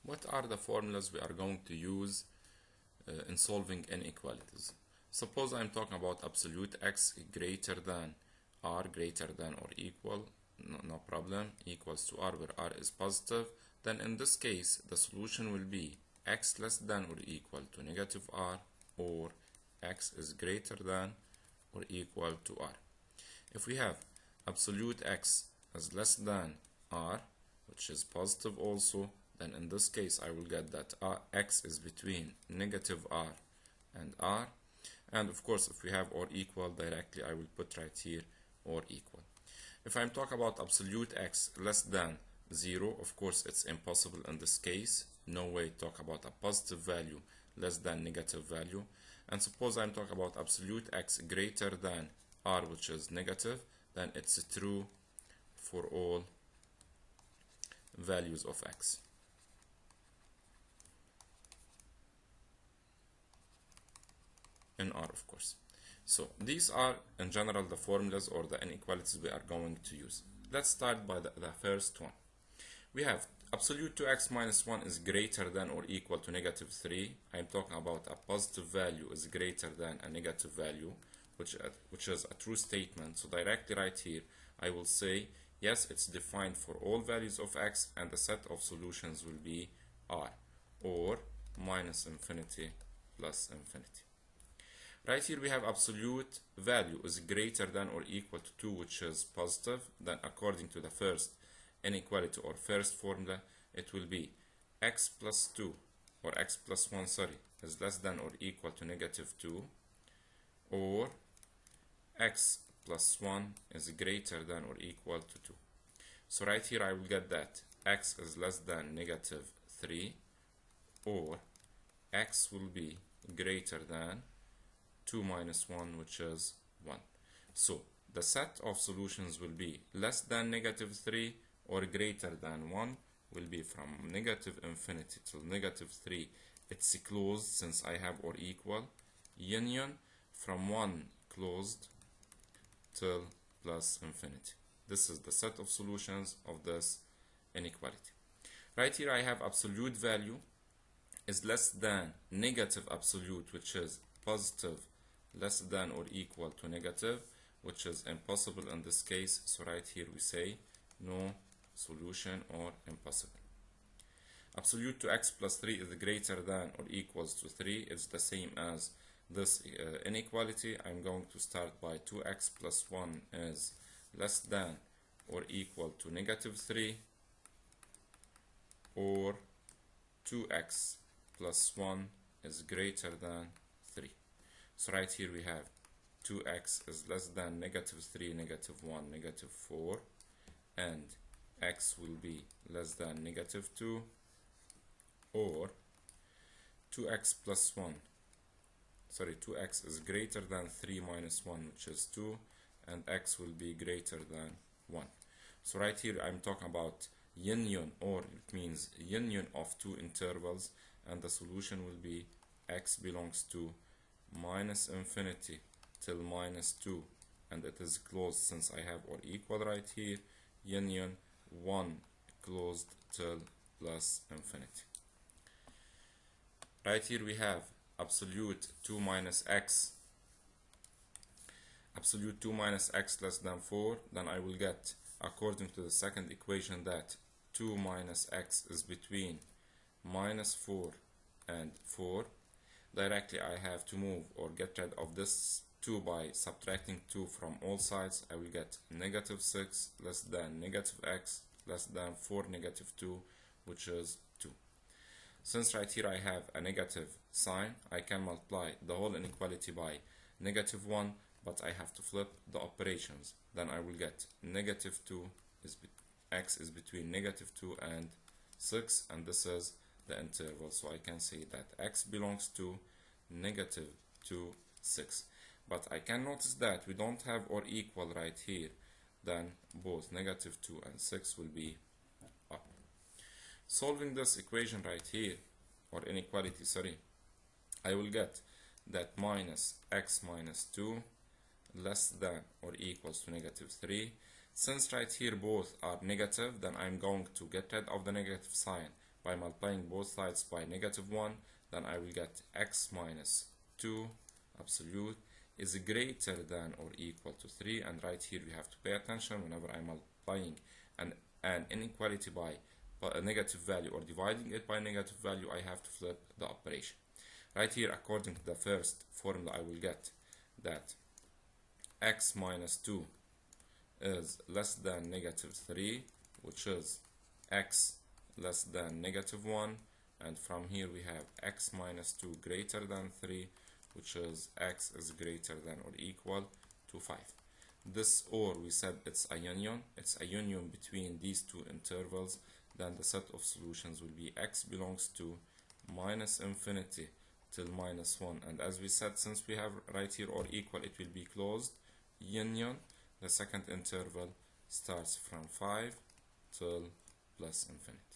What are the formulas we are going to use in solving inequalities? Suppose I'm talking about absolute x greater than r greater than or equal, no problem, equals to r where r is positive. Then in this case the solution will be x less than or equal to negative r, or x is greater than or equal to r. If we have absolute x as less than r, which is positive also, then in this case I will get that x is between negative r and r. And of course if we have or equal, directly I will put right here or equal. If I'm talking about absolute x less than 0, of course it's impossible in this case. No way to talk about a positive value less than negative value. And suppose I'm talking about absolute x greater than r, which is negative, then it's true for all values of x. In R, of course. So these are in general the formulas or the inequalities we are going to use. Let's start by the first one. We have absolute 2x minus 1 is greater than or equal to negative 3. I'm talking about a positive value is greater than a negative value, which is a true statement. So directly right here I will say yes, it's defined for all values of x, and the set of solutions will be r, or minus infinity plus infinity. Right here we have absolute value is greater than or equal to 2, which is positive. Then according to the first inequality or first formula, it will be x plus 2 or x plus 1, sorry, is less than or equal to negative 2, or x plus 1 is greater than or equal to 2. So right here I will get that x is less than negative 3, or x will be greater than 2 minus 1, which is 1. So the set of solutions will be less than negative 3 or greater than 1, will be from negative infinity till negative 3. It's closed since I have or equal. Union from 1 closed till plus infinity. This is the set of solutions of this inequality. Right here I have absolute value is less than negative absolute, which is positive less than or equal to negative, which is impossible in this case. So right here we say no solution or impossible. Absolute 2x plus 3 is greater than or equals to 3. It's the same as this inequality. I'm going to start by 2x plus 1 is less than or equal to negative 3, or 2x plus 1 is greater than 3. So right here we have 2x is less than negative 3, negative 1, negative 4, and x will be less than negative 2, or 2x plus 1, sorry, 2x is greater than 3 minus 1, which is 2, and x will be greater than 1. So right here I'm talking about union, or it means union of two intervals, and the solution will be x belongs to minus infinity till minus 2, and it is closed since I have or equal right here. Union 1 closed till plus infinity. Right here we have absolute 2 minus x, absolute 2 minus x less than 4. Then I will get, according to the second equation, that 2 minus x is between minus 4 and 4. Directly I have to move or get rid of this 2 by subtracting 2 from all sides. I will get negative 6 less than negative x less than 4 negative 2, which is 2. Since right here I have a negative sign, I can multiply the whole inequality by negative 1, but I have to flip the operations. Then I will get negative 2 is x is between negative 2 and 6, and this is the interval. So I can say that x belongs to negative 2, 6. But I can notice that we don't have or equal right here. Then both negative 2 and 6 will be up. Solving this equation right here, or inequality, sorry, I will get that minus x minus 2 less than or equals to negative 3. Since right here both are negative, then I'm going to get rid of the negative sign by multiplying both sides by -1, then I will get x minus 2 absolute is greater than or equal to 3. And right here we have to pay attention whenever I'm multiplying an inequality by a negative value or dividing it by negative value, I have to flip the operation. Right here, according to the first formula, I will get that x minus 2 is less than -3, which is x less than -1, and from here we have x minus 2 greater than 3, which is x is greater than or equal to 5. This, or we said it's a union between these two intervals. Then the set of solutions will be x belongs to -infinity till -1, and as we said, since we have right here or equal, it will be closed union. The second interval starts from 5 till +infinity.